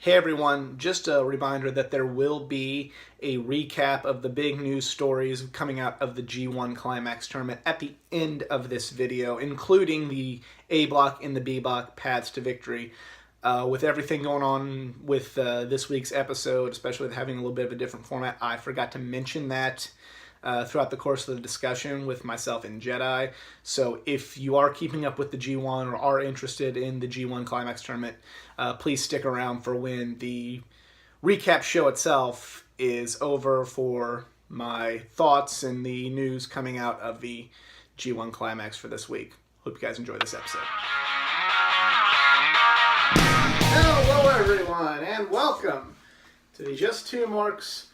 Hey everyone, just a reminder that there will be a recap of the big news stories coming out of the G1 Climax tournament at the end of this video, including the A block and the B block paths to victory. With everything going on with this week's episode, especially with having a little bit of a different format, I forgot to mention that throughout the course of the discussion with myself and Jedi. So if you are keeping up with the G1 or are interested in the G1 Climax tournament, please stick around for when the recap show itself is over for my thoughts and the news coming out of the G1 Climax for this week. Hope you guys enjoy this episode. Hello everyone, and welcome to the Just Two Marks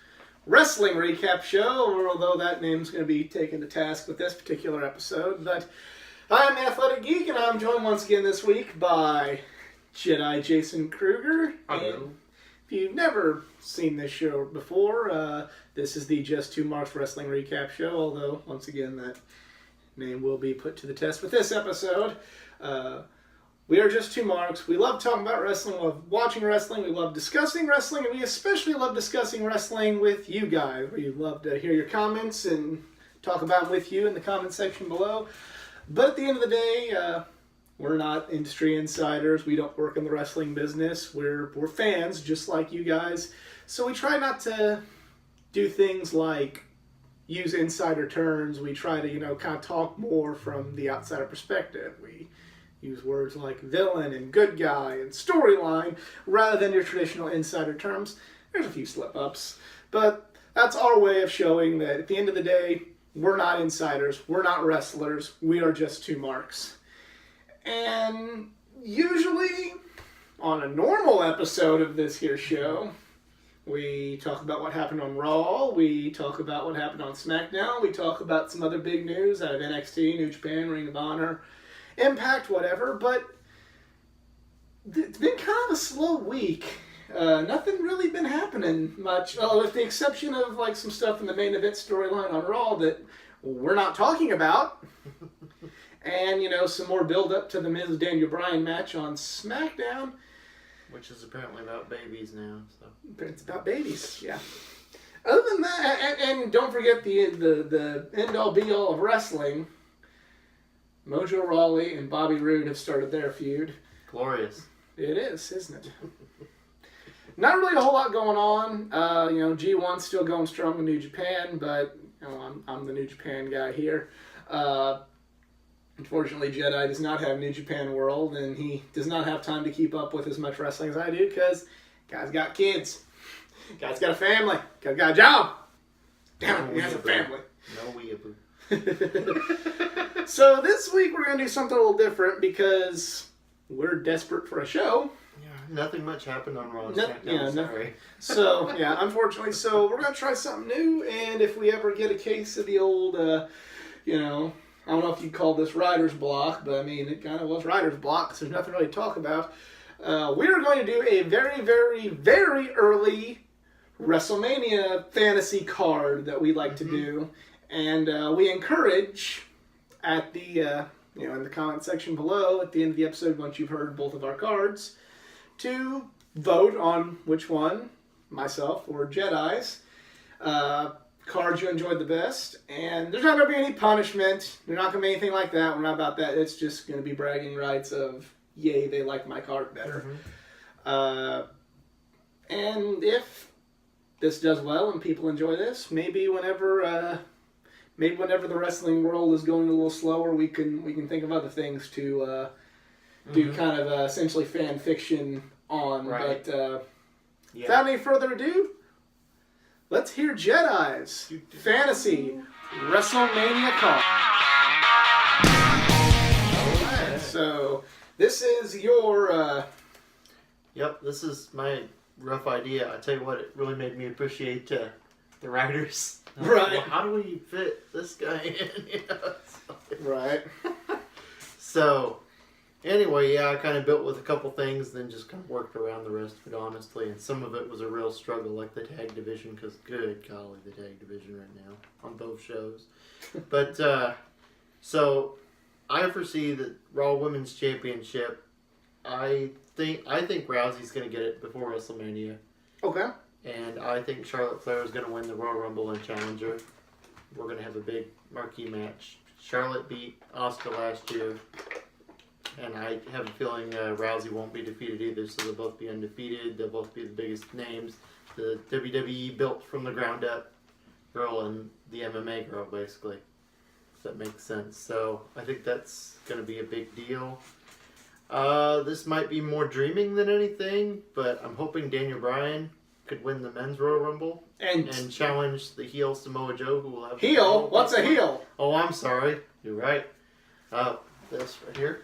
Wrestling Recap Show, although that name's going to be taken to task with this particular episode. But I'm the Athletic Geek, and I'm joined once again this week by Jedi Jason Kruger. And if you've never seen this show before, this is the Just Two Marks Wrestling Recap Show, although, once again, that name will be put to the test with this episode. We are Just Two Marks. We love talking about wrestling, we love watching wrestling, we love discussing wrestling, and we especially love discussing wrestling with you guys. We love to hear your comments and talk about them with you in the comment section below. But at the end of the day, we're not industry insiders. We don't work in the wrestling business. We're fans just like you guys. So we try not to do things like use insider terms. We try to, kind of talk more from the outsider perspective. We use words like villain and good guy and storyline rather than your traditional insider terms. There's a few slip-ups, but that's our way of showing that at the end of the day, we're not insiders, we're not wrestlers, we are just two marks. And usually, on a normal episode of this here show, we talk about what happened on Raw, we talk about what happened on SmackDown, we talk about some other big news out of NXT, New Japan, Ring of Honor, Impact, whatever, but it's been kind of a slow week. Nothing really been happening much, with the exception of like some stuff in the main event storyline on Raw that we're not talking about. And, some more build-up to the Miz Daniel Bryan match on SmackDown. Which is apparently about babies now. So It's about babies, yeah. Other than that, and don't forget the end-all be-all of wrestling, Mojo Rawley and Bobby Roode have started their feud. Glorious. It is, isn't it? Not really a whole lot going on. G1's still going strong in New Japan, but I'm the New Japan guy here. Unfortunately, Jedi does not have New Japan World, and he does not have time to keep up with as much wrestling as I do, because guy's got kids. Guy's got a family. Guy's got a job. Damn it, he has a family. No weeaboo. So this week we're going to do something a little different because we're desperate for a show. Yeah, nothing much happened on Raw. Sorry. So, unfortunately, so we're going to try something new, and if we ever get a case of the old, I don't know if you'd call this writer's block, but I mean, it kind of was writer's block because there's nothing really to talk about. We're going to do a very, very, very early Wrestlemania fantasy card that we like to do, and we encourage at the, in the comment section below, at the end of the episode, once you've heard both of our cards, to vote on which one, myself or Jedi's, cards you enjoyed the best. And there's not going to be any punishment. There's not going to be anything like that. We're not about that. It's just going to be bragging rights of, yay, they like my card better. And if this does well and people enjoy this, maybe whenever the wrestling world is going a little slower, we can think of other things to do kind of essentially fan fiction on. Right. But without any further ado, let's hear Jedi's fantasy Wrestlemania card. Alright, so this is your... Yep, this is my rough idea. I tell you what, it really made me appreciate the writers. Right. Well, how do we fit this guy in? Right. So, anyway, I kind of built with a couple things, then just kind of worked around the rest of it, honestly. And some of it was a real struggle, like the tag division, because good golly, the tag division right now on both shows. But, so, I foresee that Raw Women's Championship, I think Rousey's going to get it before WrestleMania. Okay. And I think Charlotte Flair is going to win the Royal Rumble and challenge her. We're going to have a big marquee match. Charlotte beat Asuka last year. And I have a feeling Rousey won't be defeated either, so they'll both be undefeated. They'll both be the biggest names. The WWE built from the ground up girl and the MMA girl, basically. If that makes sense. So I think that's going to be a big deal. This might be more dreaming than anything, but I'm hoping Daniel Bryan could win the men's Royal Rumble and challenge the heel Samoa Joe, who will have... Heel? What's a heel? Oh, I'm sorry. You're right. This right here.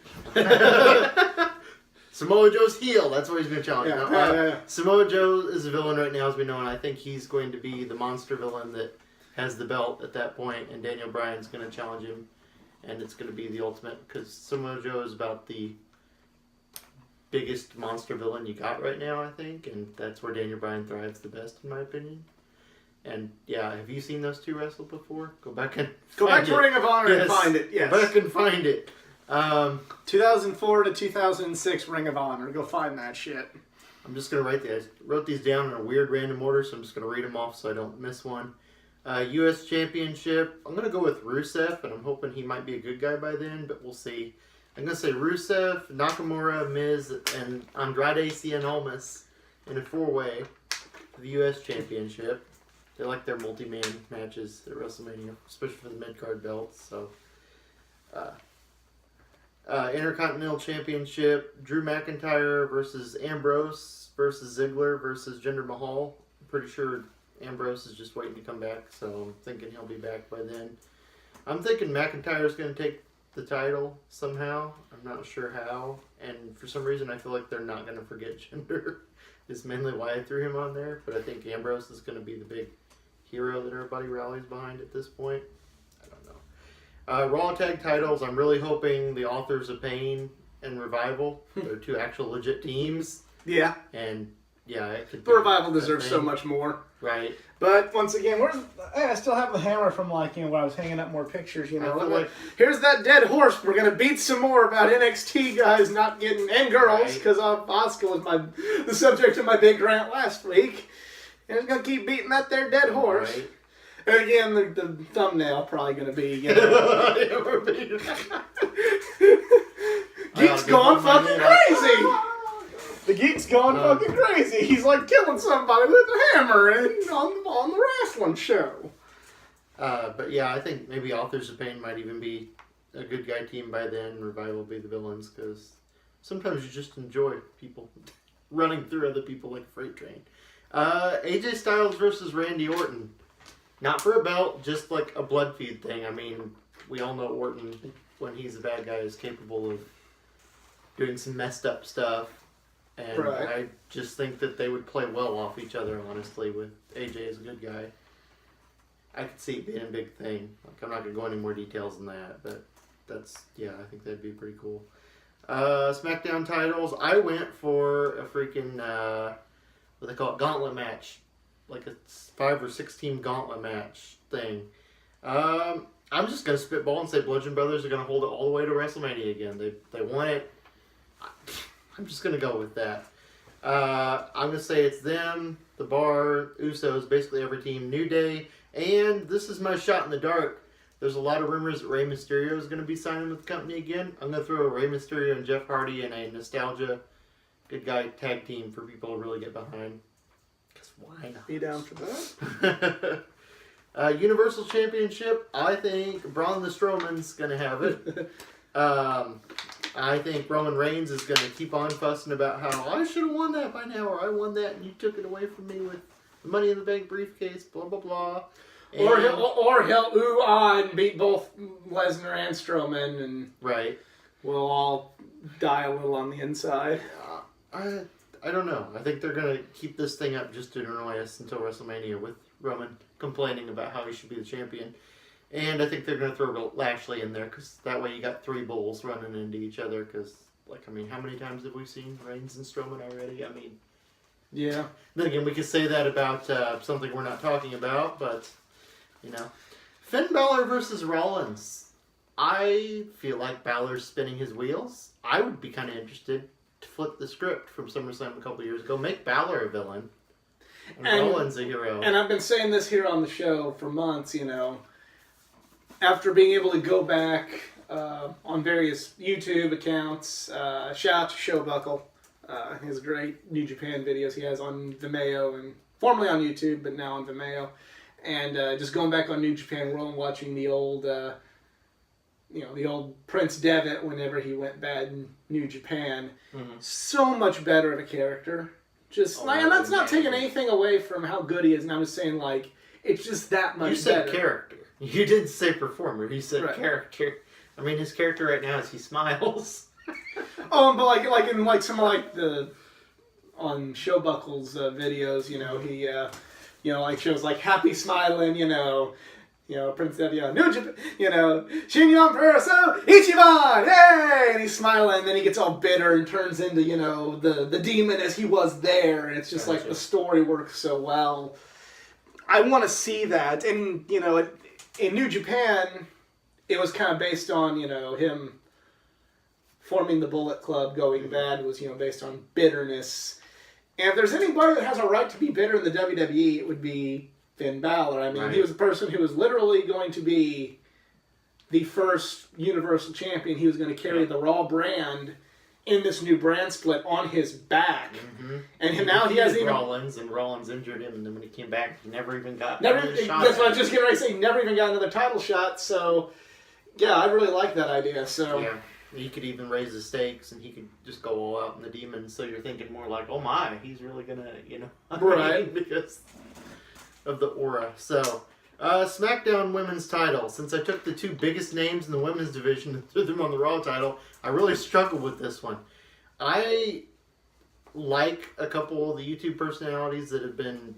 Samoa Joe's heel. That's what he's going to challenge. Yeah. Samoa Joe is a villain right now, as we know, and I think he's going to be the monster villain that has the belt at that point, and Daniel Bryan's going to challenge him, and it's going to be the ultimate, because Samoa Joe is about the biggest monster villain you got right now, I think, and that's where Daniel Bryan thrives the best, in my opinion. And yeah, have you seen those two wrestle before? Go back to Ring of Honor and find it. Yes. Go back and find it. 2004 to 2006 Ring of Honor. Go find that shit. I'm just going to write these. I wrote these down in a weird random order, so I'm just going to read them off so I don't miss one. U.S. Championship. I'm going to go with Rusev, and I'm hoping he might be a good guy by then, but we'll see. I'm going to say Rusev, Nakamura, Miz, and Andrade Cien Almas in a four-way for the U.S. Championship. They like their multi-man matches at WrestleMania, especially for the mid-card belts. So, Intercontinental Championship, Drew McIntyre versus Ambrose versus Ziggler versus Jinder Mahal. I'm pretty sure Ambrose is just waiting to come back, so I'm thinking he'll be back by then. I'm thinking McIntyre's going to take the title somehow. I'm not sure how, and for some reason I feel like they're not going to forget Jinder. Is mainly why I threw him on there, but I think Ambrose is going to be the big hero that everybody rallies behind at this point. I don't know. Raw Tag Titles, I'm really hoping the Authors of Pain and Revival, they're two actual legit teams. Yeah. And yeah, it could the Revival deserves so much more. Right. But once again, I still have the hammer from when I was hanging up more pictures, like, here's that dead horse. We're going to beat some more about NXT guys not getting, and girls, because Asuka was the subject of my big rant last week. And it's going to keep beating that there dead horse. Right. And again, the thumbnail probably going to be, Geek's going fucking crazy. The Geek's going fucking crazy. He's like killing somebody with a hammer on the wrestling show. But yeah, I think maybe Authors of Pain might even be a good guy team by then. Revival will be the villains, because sometimes you just enjoy people running through other people like a freight train. AJ Styles versus Randy Orton. Not for a belt, just like a blood feud thing. I mean, we all know Orton, when he's a bad guy, is capable of doing some messed up stuff. And right. I just think that they would play well off each other, honestly, with AJ as a good guy. I could see it being a big thing. Like, I'm not going to go into more details than that, but I think that'd be pretty cool. SmackDown titles, I went for a freaking, what they call it, gauntlet match. Like a 5 or 6 team gauntlet match thing. I'm just going to spitball and say Bludgeon Brothers are going to hold it all the way to WrestleMania again. They won it. I'm just going to go with that. I'm going to say it's them, the Bar, Usos, basically every team, New Day, and this is my shot in the dark. There's a lot of rumors that Rey Mysterio is going to be signing with the company again. I'm going to throw Rey Mysterio and Jeff Hardy in a nostalgia good guy tag team for people to really get behind. Because why not? Be down for that. Universal Championship, I think Braun the Strowman's going to have it. I think Roman Reigns is going to keep on fussing about how I should have won that by now, or I won that and you took it away from me with the Money in the Bank briefcase, blah, blah, blah. And or he'll ooh-ah and beat both Lesnar and Strowman, and right. We'll all die a little on the inside. I don't know. I think they're going to keep this thing up just to annoy us until WrestleMania with Roman complaining about how he should be the champion. And I think they're going to throw Lashley in there, because that way you got 3 bulls running into each other. Because, how many times have we seen Reigns and Strowman already? Yeah. Then again, we could say that about something we're not talking about, but, Finn Balor versus Rollins. I feel like Balor's spinning his wheels. I would be kind of interested to flip the script from SummerSlam a couple years ago. Make Balor a villain. And Rollins a hero. And I've been saying this here on the show for months, after being able to go back on various YouTube accounts, shout out to Showbuckle. His great New Japan videos he has on Vimeo, and formerly on YouTube, but now on Vimeo. And just going back on New Japan World and watching the old, the old Prince Devitt whenever he went bad in New Japan. Mm-hmm. So much better of a character. And that's not taking anything away from how good he is, and I'm just saying, it's just that much better. You said character. You didn't say performer. You said character. I mean, his character right now is he smiles. Oh, but in some on Showbuckle's videos, he shows happy smiling, Prince Devitt, New Japan, Shinyon Peruso, Ichiban, hey! And he's smiling, and then he gets all bitter and turns into, the demon as he was there. And it's just the story works so well. I want to see that. And, in New Japan, it was kind of based on, him forming the Bullet Club, going bad, was, based on bitterness. And if there's anybody that has a right to be bitter in the WWE, it would be Finn Balor. I mean, He was a person who was literally going to be the first Universal Champion. He was going to carry the Raw brand in this new brand split on his back. Mm-hmm. And now he has Rollins, and Rollins injured him, and then when he came back, he never even got another shot. That's what I was just getting ready to say. Never even got another title shot. So, yeah, I really like that idea. So yeah. He could even raise the stakes, and he could just go all out in the demon. So you're thinking more like, oh my, he's really going to, right. Because of the aura. So, SmackDown Women's title. Since I took the two biggest names in the women's division and threw them on the Raw title, I really struggled with this one. I like a couple of the YouTube personalities that have been,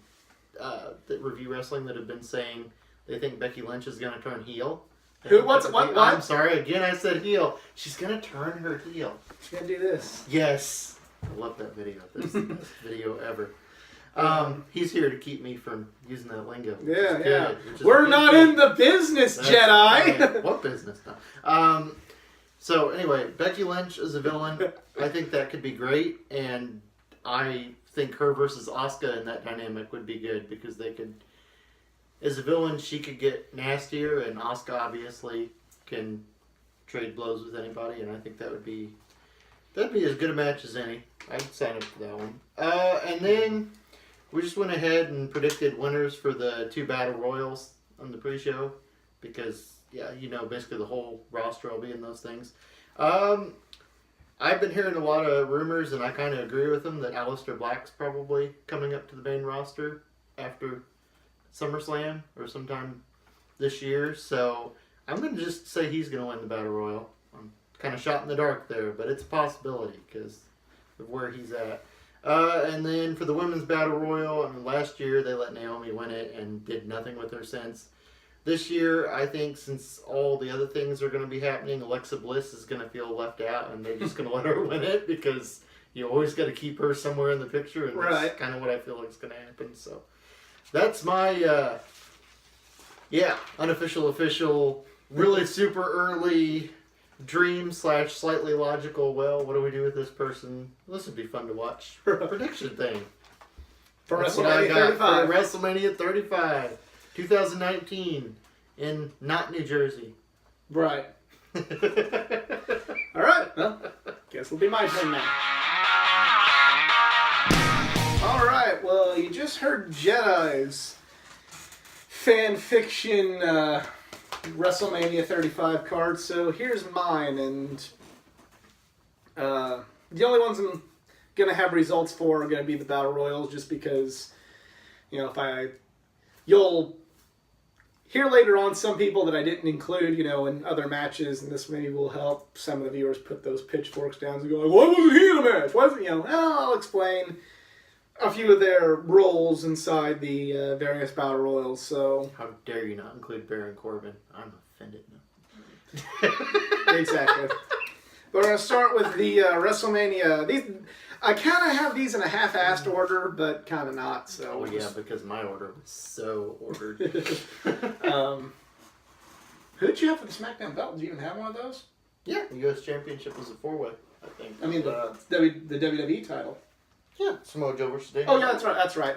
that review wrestling, that have been saying they think Becky Lynch is going to turn heel. What? I'm sorry, again I said heel. She's going to turn her heel. She's going to do this. Yes. I love that video. That's the best video ever. He's here to keep me from using that lingo. Yeah. We're not in the business, Jedi. What business? No. So anyway, Becky Lynch as a villain, I think that could be great, and I think her versus Asuka in that dynamic would be good, because they could, as a villain, she could get nastier, and Asuka obviously can trade blows with anybody, and I think that'd be as good a match as any. I'd sign up for that one. And then we just went ahead and predicted winners for the two Battle Royals on the pre-show, because, basically the whole roster will be in those things. I've been hearing a lot of rumors, and I kind of agree with them, that Aleister Black's probably coming up to the main roster after SummerSlam or sometime this year. So I'm going to just say he's going to win the Battle Royal. I'm kind of shot in the dark there, but it's a possibility because of where he's at. And then for the Women's Battle Royal, last year they let Naomi win it and did nothing with her since. This year, I think since all the other things are going to be happening, Alexa Bliss is going to feel left out, and they're just going to let her win it, because you always got to keep her somewhere in the picture, and that's kind of what I feel like is going to happen. So that's my, unofficial, official, really super early dream / slightly logical, well, what do we do with this person? This would be fun to watch. Prediction thing. For WrestleMania 35. For WrestleMania 35. 2019 in not New Jersey. Right. All right. Well, guess it'll be my turn now. All right. Well, you just heard Jedi's fan fiction WrestleMania 35 card. So here's mine, and the only ones I'm gonna have results for are gonna be the Battle Royals, just because, you'll hear later on some people that I didn't include, in other matches, and this maybe will help some of the viewers put those pitchforks down and go, why wasn't he in the match? Why wasn't, I'll explain a few of their roles inside the various Battle Royals. So how dare you not include Baron Corbin? I'm offended now. Exactly. But we're going to start with the WrestleMania. I kind of have these in a half-assed order, but kind of not. So because my order was so ordered. Who'd you have for the SmackDown belt? Did you even have one of those? Yeah, the U.S. Championship was a 4-way. I think. I mean, the WWE title. Yeah, Samoa Joe versus Daniel. Oh, yeah, that's right.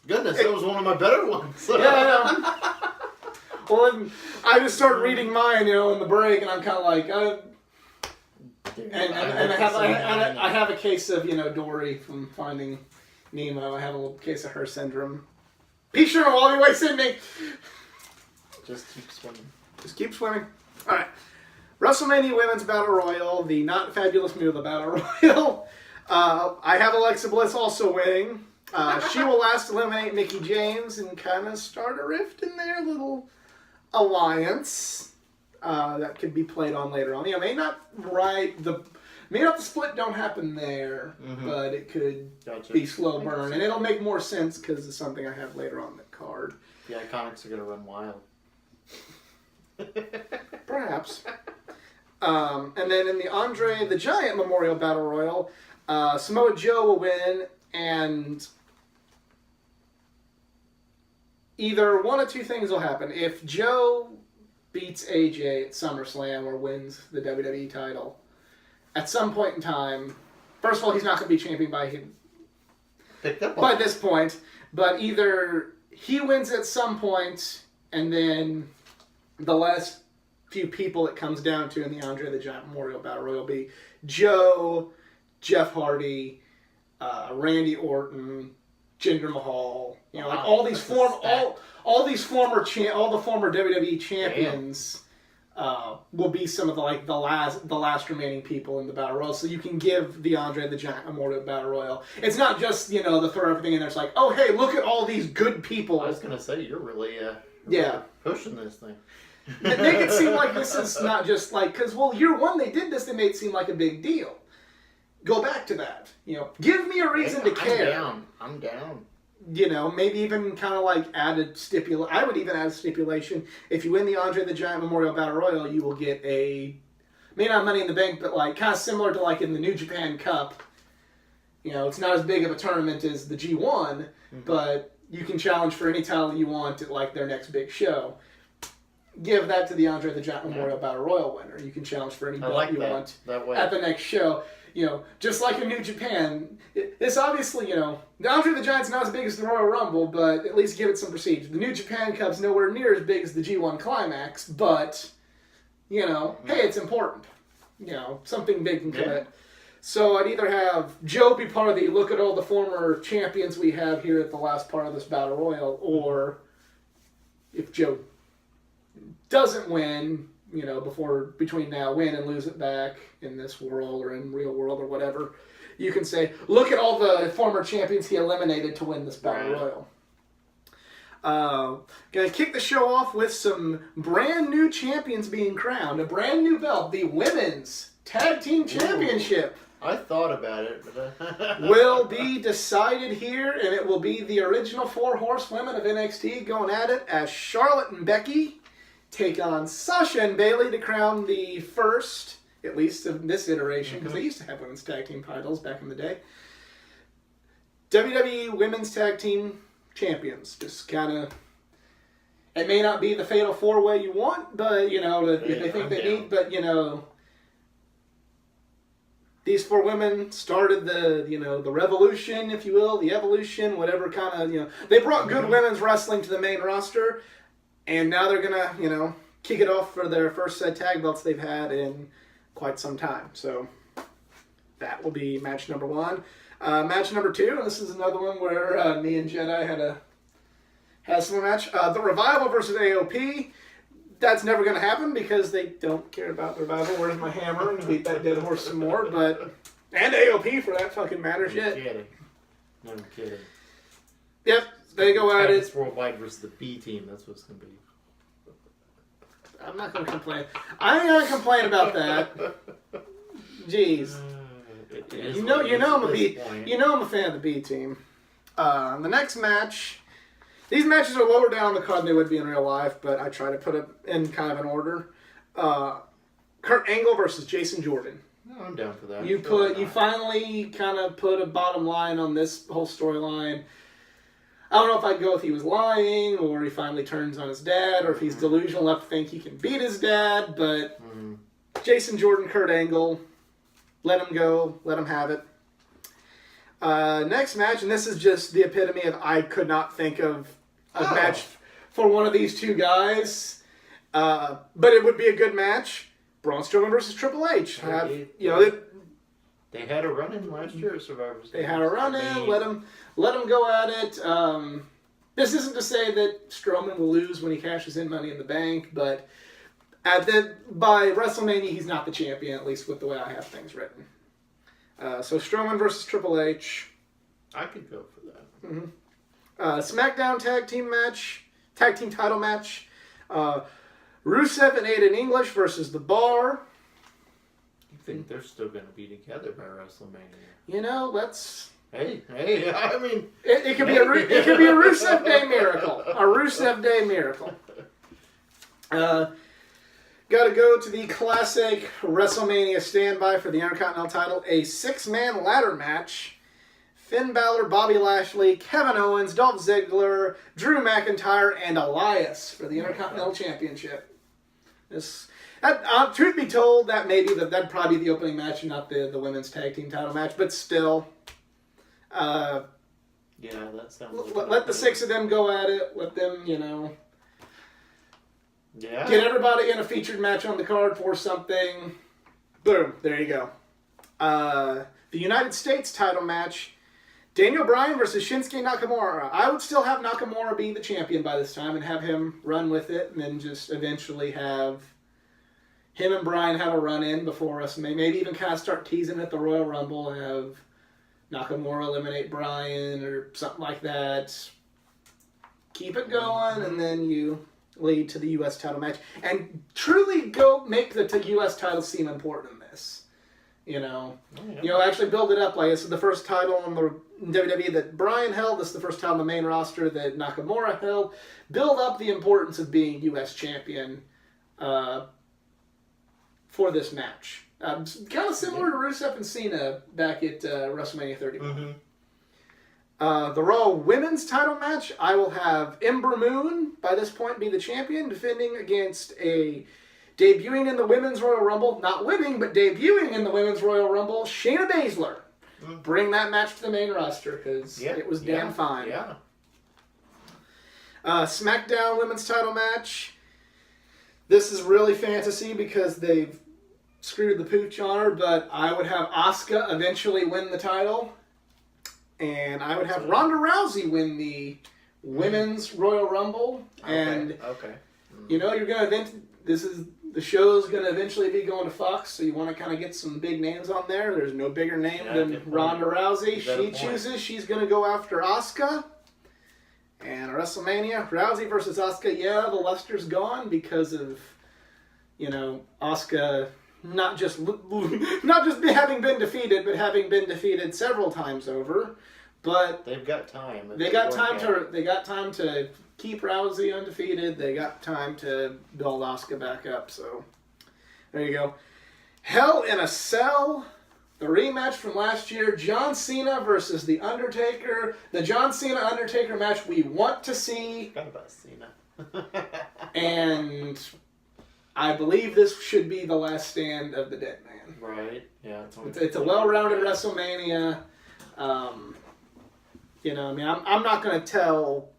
Goodness, that was one of my better ones. Yeah, I know. Well, I just started reading mine, in the break, and I'm kind of like, I have a case of, Dory from Finding Nemo. I have a little case of her syndrome. Be sure while you waste in me. Just keep swimming. Just keep swimming. All right. WrestleMania Women's Battle Royal, the not fabulous Moolah Battle Royal. I have Alexa Bliss also winning. She will last eliminate Mickie James and kind of start a rift in their little alliance that could be played on later on. May not the split don't happen there, but it could be slow burn, and it'll make more sense because it's something I have later on the card. The Iconics are gonna run wild. Perhaps. And then in the Andre the Giant Memorial Battle Royal, Samoa Joe will win, and either one of two things will happen. If Joe beats AJ at SummerSlam or wins the WWE title, at some point in time, first of all, he's not going to be champion by this point, but either he wins at some point, and then the last few people it comes down to in the Andre the Giant Memorial Battle Royal will be Joe, Jeff Hardy, Randy Orton, Jinder Mahal, all the former WWE champions will be some of the last remaining people in the Battle Royal. So you can give the Andre the Giant Memorial Battle Royal. It's not just the throw everything in there. It's like, oh hey, look at all these good people. I was gonna say you're really pushing this thing. Make it seem like this is not just because year one they did this, they made it seem like a big deal. Go back to that. Give me a reason to care. I'm down. Maybe even kind of add a stipulation. I would even add a stipulation. If you win the Andre the Giant Memorial Battle Royal, you will get may not Money in the Bank, but kind of similar to in the New Japan Cup. It's not as big of a tournament as the G1, but you can challenge for any title you want at their next big show. Give that to the Andre the Giant Memorial Battle Royal winner. You can challenge for any belt want at the next show. Just like in New Japan, it's obviously, the Andre the Giant's not as big as the Royal Rumble, but at least give it some prestige. The New Japan Cup's nowhere near as big as the G1 Climax, but, hey, it's important. Something big can come in. So I'd either have Joe be part of the look at all the former champions we have here at the last part of this Battle Royal, or if Joe doesn't win, between now, win and lose it back in this world or in real world or whatever, you can say, look at all the former champions he eliminated to win this Battle Royal. Gonna kick the show off with some brand new champions being crowned. A brand new belt, the Women's Tag Team Championship. I thought about it, but will be decided here, and it will be the original 4 horsewomen of NXT going at it as Charlotte and Becky take on Sasha and Bayley to crown the first, at least of this iteration, because they used to have women's tag team titles back in the day. WWE Women's Tag Team Champions. Just kind of, it may not be the fatal 4-way you want, but, if they think they need, but, these 4 women started the revolution, if you will, the evolution, whatever kind of, they brought good women's wrestling to the main roster. And now they're going to, kick it off for their first set tag belts they've had in quite some time. So that will be match number 1. Match number 2, and this is another one where me and Jedi has some match. The Revival versus AOP. That's never going to happen because they don't care about the Revival. Where's my hammer? And beat that dead horse some more. And AOP for that fucking matter. Shit. No kidding. Yep. They go at it. It's Worldwide versus the B team. That's what it's going to be. I'm not going to complain. I ain't going to complain about that. Jeez. I'm a fan of the B team. The next match. These matches are lower down on the card than they would be in real life, but I try to put it in kind of an order. Kurt Angle versus Jason Jordan. No, I'm down for that. You finally kind of put a bottom line on this whole storyline. I don't know if I'd go if he was lying, or he finally turns on his dad, or if he's delusional enough to think he can beat his dad, but Jason Jordan, Kurt Angle. Let them go. Let them have it. Next match, and this is just the epitome of I could not think of a match for one of these two guys. But it would be a good match. Braun Strowman versus Triple H. They had a run-in last year at Survivor Series. They had a run-in. Let them go at it. This isn't to say that Strowman will lose when he cashes in Money in the Bank, but by WrestleMania, he's not the champion, at least with the way I have things written. So Strowman versus Triple H. I could go for that. Mm-hmm. SmackDown tag team title match. Rusev and Aiden English versus The Bar. You think they're still going to be together by WrestleMania? Let's. Hey! I mean, it could be a Rusev Day miracle. A Rusev Day miracle. Got to go to the classic WrestleMania standby for the Intercontinental title. A 6-man ladder match. Finn Balor, Bobby Lashley, Kevin Owens, Dolph Ziggler, Drew McIntyre, and Elias for the Intercontinental Championship. Truth be told, that'd probably be the opening match and not the women's tag team title match, but still. That sounds let the 6 of them go at it. Let them, get everybody in a featured match on the card for something. Boom, there you go. The United States title match. Daniel Bryan versus Shinsuke Nakamura. I would still have Nakamura be the champion by this time and have him run with it, and then just eventually have him and Bryan have a run-in before us. Maybe even kind of start teasing at the Royal Rumble and have Nakamura eliminate Bryan or something like that. Keep it going, and then you lead to the U.S. title match. And truly go make the U.S. title seem important in this. Actually build it up like this is the first title on the WWE that Bryan held. This is the first title on the main roster that Nakamura held. Build up the importance of being U.S. champion for this match. Kind of similar to Rusev and Cena back at WrestleMania 31. Mm-hmm. The Raw Women's title match, I will have Ember Moon, by this point, be the champion, defending against debuting in the Women's Royal Rumble, not winning, but debuting in the Women's Royal Rumble, Shayna Baszler. Mm-hmm. Bring that match to the main roster, because it was damn fine. Yeah. SmackDown Women's title match. This is really fantasy because they've screwed the pooch on her, but I would have Asuka eventually win the title. And I would have Ronda Rousey win the Women's Royal Rumble. And, you're going to the show's going to eventually be going to Fox, so you want to kind of get some big names on there. There's no bigger name than Ronda Rousey. She chooses she's going to go after Asuka. And WrestleMania, Rousey versus Asuka. Yeah, the luster's gone because of, Asuka not just having been defeated, but having been defeated several times over. But they've got time. They got time to keep Rousey undefeated. They got time to build Asuka back up. So there you go. Hell in a Cell. The rematch from last year, John Cena versus The Undertaker. The John Cena-Undertaker match we want to see. Forgot about Cena. And I believe this should be the last stand of the Dead Man. Right. Yeah. It's a well-rounded WrestleMania. I'm not going to tell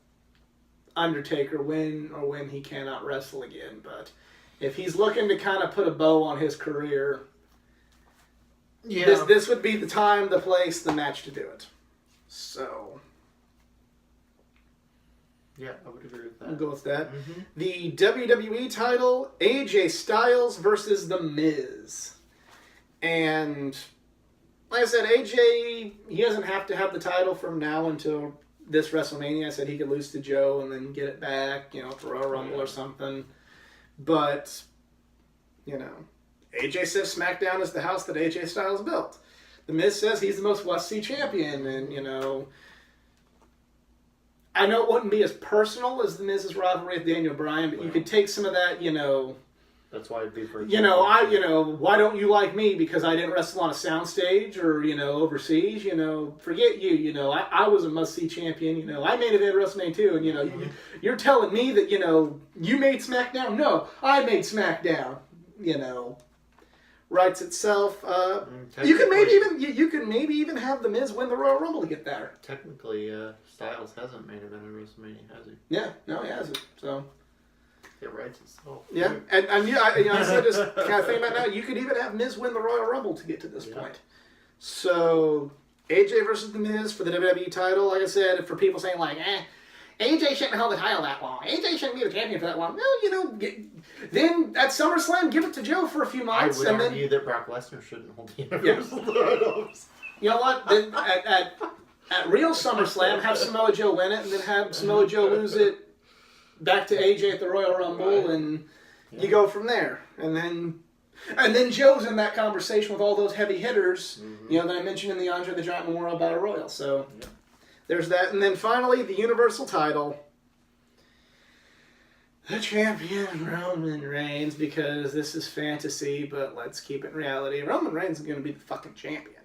Undertaker when or when he cannot wrestle again, but if he's looking to kind of put a bow on his career, this would be the time, the place, the match to do it. So, yeah, I would agree with that. I'll go with that. Mm-hmm. The WWE title, AJ Styles versus The Miz. And like I said, AJ, he doesn't have to have the title from now until this WrestleMania. I said he could lose to Joe and then get it back, for Royal Rumble or something. But, AJ says SmackDown is the house that AJ Styles built. The Miz says he's the most must-see champion, and, I know it wouldn't be as personal as the Miz's rivalry with Daniel Bryan, but you could take some of that, That's why it'd be for why don't you like me because I didn't wrestle on a soundstage or overseas? Forget you. I was a must-see champion. I main event WrestleMania too, and you're telling me that you made SmackDown. No, I made SmackDown. writes itself. You can maybe even have the Miz win the Royal Rumble to get there. Technically, Styles hasn't main evented WrestleMania, has he? Yeah, no, he hasn't. So it writes itself. Yeah, and I said this kind of thing about now. You could even have Miz win the Royal Rumble to get to this point. So AJ versus the Miz for the WWE title. Like I said, for people saying like, AJ shouldn't hold the title that long. AJ shouldn't be the champion for that long. No, then at SummerSlam, give it to Joe for a few months. I would argue that Brock Lesnar shouldn't hold the Universal titles. You know what? Then at real SummerSlam, have Samoa Joe win it, and then have Samoa Joe lose it back to AJ at the Royal Rumble, and you go from there. And then Joe's in that conversation with all those heavy hitters, that I mentioned in the Andre the Giant Memorial Battle Royal. So there's that. And then finally, the Universal title. The champion, Roman Reigns, because this is fantasy, but let's keep it in reality. Roman Reigns is going to be the fucking champion.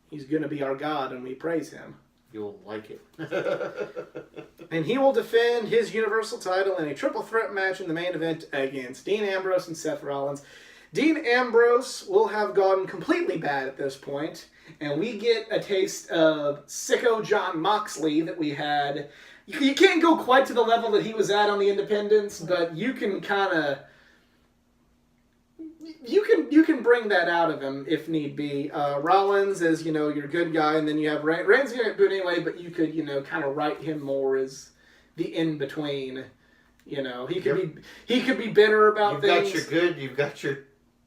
He's going to be our God, and we praise him. You'll like it. And he will defend his Universal title in a triple threat match in the main event against Dean Ambrose and Seth Rollins. Dean Ambrose will have gone completely bad at this point, and we get a taste of sicko John Moxley that we had. You can't go quite to the level that he was at on the Independents, but you can kind of... You can bring that out of him if need be. Rollins is, your good guy, and then you have Reigns going to do it anyway, but you could, kind of write him more as the in-between. He could be bitter about things. You've got your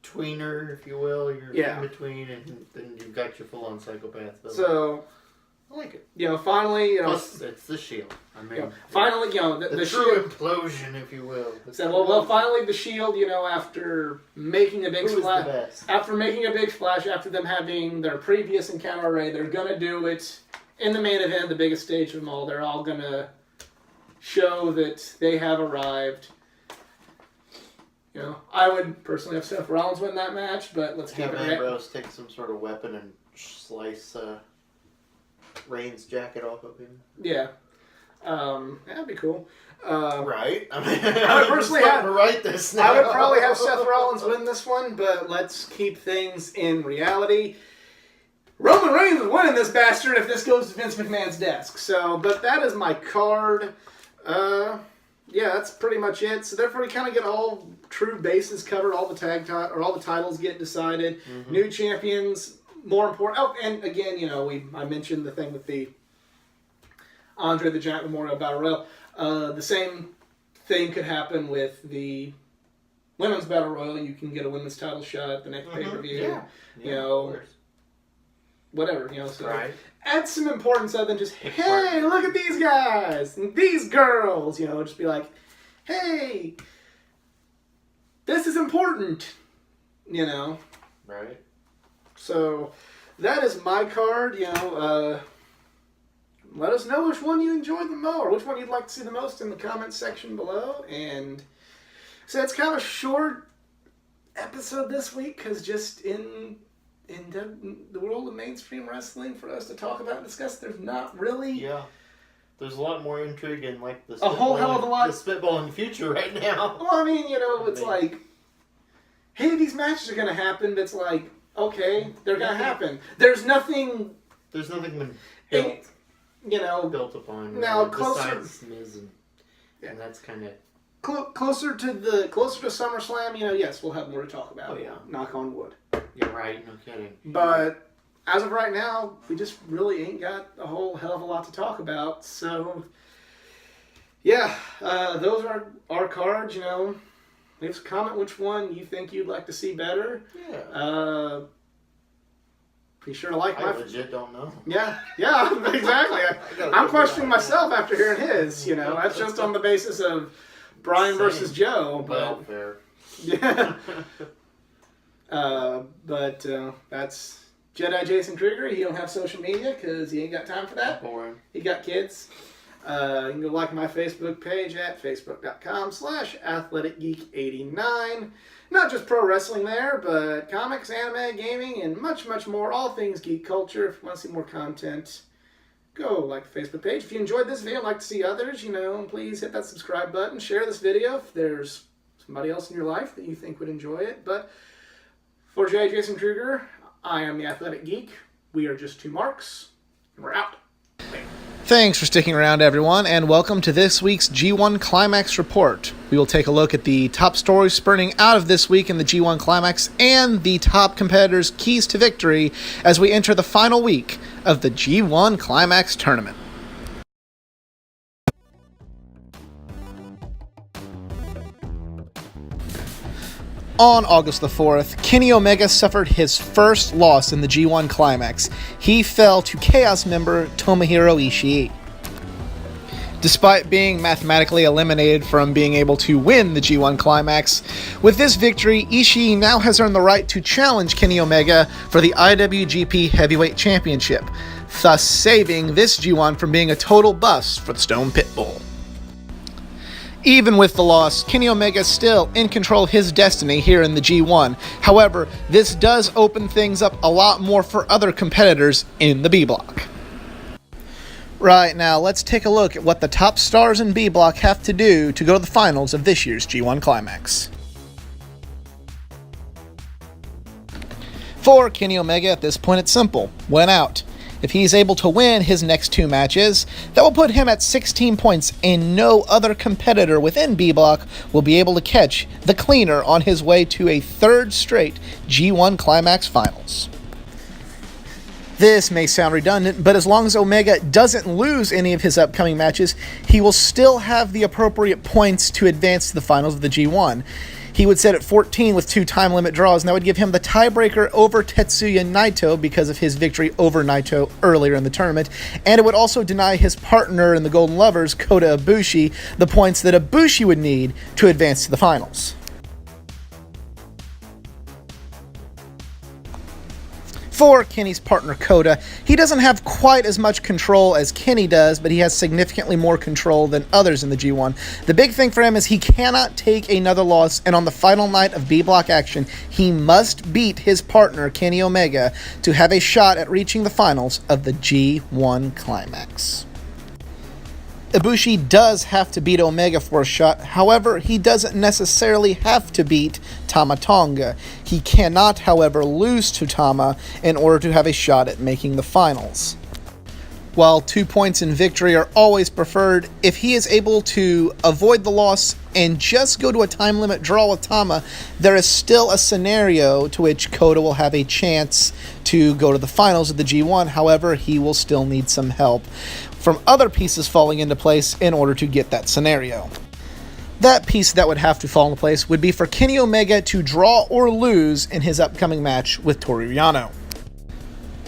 tweener, if you will, your in-between, and then you've got your full-on psychopath. So, I like it. Finally, Plus, it's the Shield. I mean, finally, the true Shield implosion, if you will. Well, finally, the Shield, after making a big splash, after them having their previous encounter already, they're gonna do it in the main event, the biggest stage of them all. They're all gonna show that they have arrived. I would personally have Seth Rollins win that match, but let's keep it right. Ambrose take some sort of weapon and slice Reigns' jacket off of him. Yeah. That'd be cool. Right? I would personally write this now. I would probably have Seth Rollins win this one, but let's keep things in reality. Roman Reigns is winning this bastard if this goes to Vince McMahon's desk. But that is my card. That's pretty much it. So therefore, we kind of get all true bases covered. All the all the titles get decided. New champions. More important. Oh, and again, I mentioned the thing with the Andre the Giant Memorial Battle Royal. The same thing could happen with the Women's Battle Royal. You can get a women's title shot at the next pay-per-view. Whatever. So add some importance other than just, hey, look at these guys and these girls. Just be like, hey, this is important. Right. So that is my card. Let us know which one you enjoyed the most, or which one you'd like to see the most in the comments section below. And so it's kind of a short episode this week, because just in the world of mainstream wrestling for us to talk about and discuss, there's not really... Yeah. There's a lot more intrigue in the whole hell of a lot. The spitball in the future right now. Well, I mean, it's like, hey, these matches are going to happen, but it's like, okay, they're going to happen. There's nothing been built. Built upon. Now, closer... Besides Miz and that's kind of... Closer to SummerSlam, yes, we'll have more to talk about. Oh, yeah. Knock on wood. You're right, no kidding. But as of right now, we just really ain't got a whole hell of a lot to talk about. So, yeah, those are our cards, Leave us a comment which one you think you'd like to see better. Yeah. Be sure to like I legit don't know. Yeah, exactly. I'm questioning myself after hearing his, That's just on the basis of Brian versus Joe. But, fair. Yeah. But that's Jedi Jason Krieger. He don't have social media because he ain't got time for that. Boring. He got kids. You can go like my Facebook page at facebook.com/athleticgeek89. Not just pro wrestling there, but comics, anime, gaming, and much, much more. All things geek culture. If you want to see more content, go like the Facebook page. If you enjoyed this video and like to see others, please hit that subscribe button. Share this video if there's somebody else in your life that you think would enjoy it. But For Jason Kruger, I am the Athletic Geek. We are just two marks, and we're out. Thanks for sticking around, everyone, and welcome to this week's G1 Climax Report. We will take a look at the top stories spurting out of this week in the G1 Climax and the top competitors' keys to victory as we enter the final week of the G1 Climax tournament. On August the 4th, Kenny Omega suffered his first loss in the G1 Climax. He fell to Chaos member Tomohiro Ishii. Despite being mathematically eliminated from being able to win the G1 Climax, with this victory, Ishii now has earned the right to challenge Kenny Omega for the IWGP Heavyweight Championship, thus saving this G1 from being a total bust for the Stone Pitbull. Even with the loss, Kenny Omega is still in control of his destiny here in the G1. However, this does open things up a lot more for other competitors in the B Block. Right, now let's take a look at what the top stars in B Block have to do to go to the finals of this year's G1 Climax. For Kenny Omega, at this point it's simple. Win out. If he's able to win his next two matches, that will put him at 16 points, and no other competitor within B Block will be able to catch the cleaner on his way to a third straight G1 Climax Finals. This may sound redundant, but as long as Omega doesn't lose any of his upcoming matches, he will still have the appropriate points to advance to the finals of the G1. He would sit at 14 with 2 time limit draws, and that would give him the tiebreaker over Tetsuya Naito because of his victory over Naito earlier in the tournament, and it would also deny his partner in the Golden Lovers, Kota Ibushi, the points that Ibushi would need to advance to the finals. For Kenny's partner Kota, he doesn't have quite as much control as Kenny does, but he has significantly more control than others in the G1. The big thing for him is he cannot take another loss, and on the final night of B Block action, he must beat his partner Kenny Omega to have a shot at reaching the finals of the G1 Climax. Ibushi does have to beat Omega for a shot, however, he doesn't necessarily have to beat Tama Tonga. He cannot, however, lose to Tama in order to have a shot at making the finals. While 2 points in victory are always preferred, if he is able to avoid the loss and just go to a time limit draw with Tama, there is still a scenario to which Kota will have a chance to go to the finals of the G1, however, he will still need some help from other pieces falling into place in order to get that scenario. That piece that would have to fall into place would be for Kenny Omega to draw or lose in his upcoming match with Toru Yano.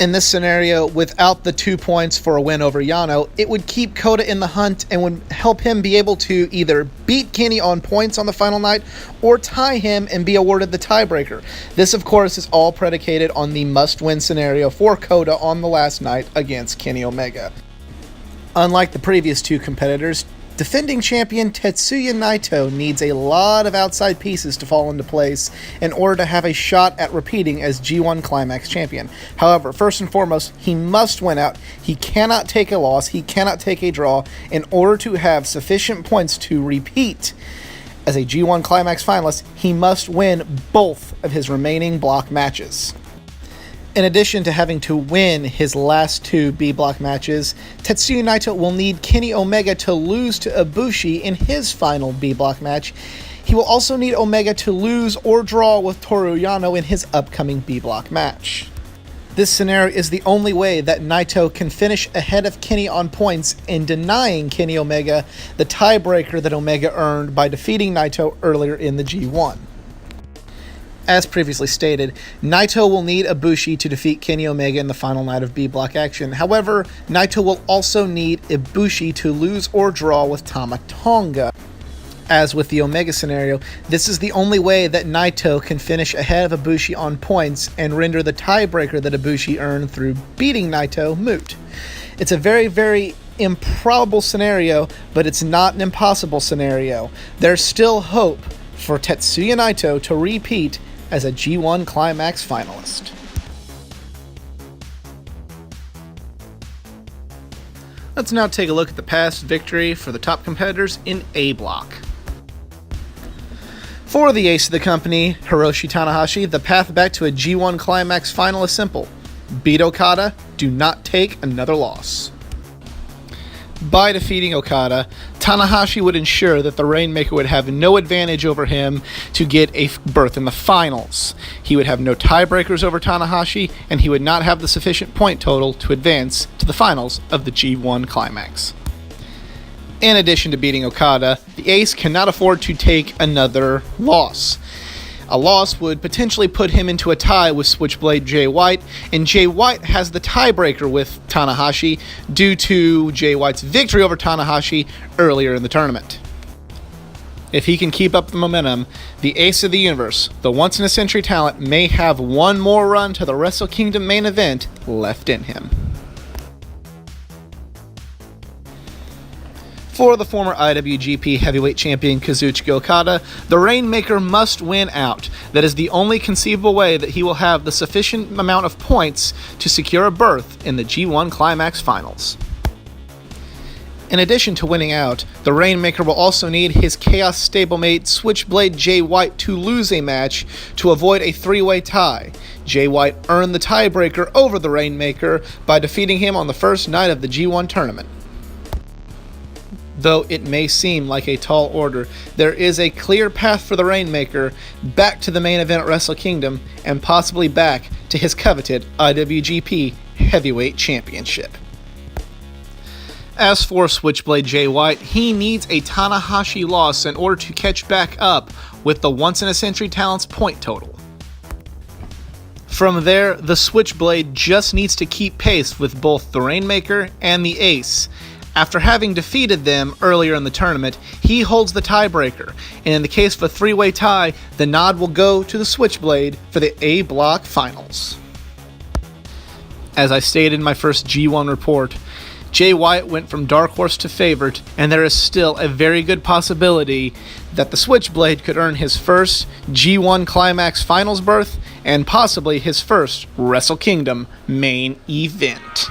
In this scenario, without the 2 points for a win over Yano, it would keep Kota in the hunt and would help him be able to either beat Kenny on points on the final night or tie him and be awarded the tiebreaker. This, of course, is all predicated on the must-win scenario for Kota on the last night against Kenny Omega. Unlike the previous two competitors, defending champion Tetsuya Naito needs a lot of outside pieces to fall into place in order to have a shot at repeating as G1 Climax champion. However, first and foremost, he must win out. He cannot take a loss, he cannot take a draw in order to have sufficient points to repeat as a G1 Climax finalist. He must win both of his remaining block matches. In addition to having to win his last 2 B Block matches, Tetsuya Naito will need Kenny Omega to lose to Ibushi in his final B Block match. He will also need Omega to lose or draw with Toru Yano in his upcoming B Block match. This scenario is the only way that Naito can finish ahead of Kenny on points in denying Kenny Omega the tiebreaker that Omega earned by defeating Naito earlier in the G1. As previously stated, Naito will need Ibushi to defeat Kenny Omega in the final night of B Block action. However, Naito will also need Ibushi to lose or draw with Tama Tonga. As with the Omega scenario, this is the only way that Naito can finish ahead of Ibushi on points and render the tiebreaker that Ibushi earned through beating Naito moot. It's a very, very improbable scenario, but it's not an impossible scenario. There's still hope for Tetsuya Naito to repeat as a G1 Climax finalist. Let's now take a look at the past victory for the top competitors in A Block. For the ace of the company, Hiroshi Tanahashi, the path back to a G1 Climax final is simple. Beat Okada, do not take another loss. By defeating Okada, Tanahashi would ensure that the Rainmaker would have no advantage over him to get a berth in the finals. He would have no tiebreakers over Tanahashi, and he would not have the sufficient point total to advance to the finals of the G1 Climax. In addition to beating Okada, the ace cannot afford to take another loss. A loss would potentially put him into a tie with Switchblade Jay White, and Jay White has the tiebreaker with Tanahashi due to Jay White's victory over Tanahashi earlier in the tournament. If he can keep up the momentum, the ace of the universe, the once-in-a-century talent, may have one more run to the Wrestle Kingdom main event left in him. For the former IWGP Heavyweight Champion Kazuchika Okada, the Rainmaker must win out. That is the only conceivable way that he will have the sufficient amount of points to secure a berth in the G1 Climax Finals. In addition to winning out, the Rainmaker will also need his Chaos stablemate Switchblade Jay White to lose a match to avoid a three-way tie. Jay White earned the tiebreaker over the Rainmaker by defeating him on the first night of the G1 tournament. Though it may seem like a tall order, there is a clear path for the Rainmaker back to the main event at Wrestle Kingdom and possibly back to his coveted IWGP Heavyweight Championship. As for Switchblade Jay White, he needs a Tanahashi loss in order to catch back up with the once-in-a-century talent's point total. From there, the Switchblade just needs to keep pace with both the Rainmaker and the Ace. After having defeated them earlier in the tournament, he holds the tiebreaker, and in the case of a three-way tie, the nod will go to the Switchblade for the A Block Finals. As I stated in my first G1 report, Jay White went from dark horse to favorite, and there is still a very good possibility that the Switchblade could earn his first G1 Climax Finals berth and possibly his first Wrestle Kingdom main event.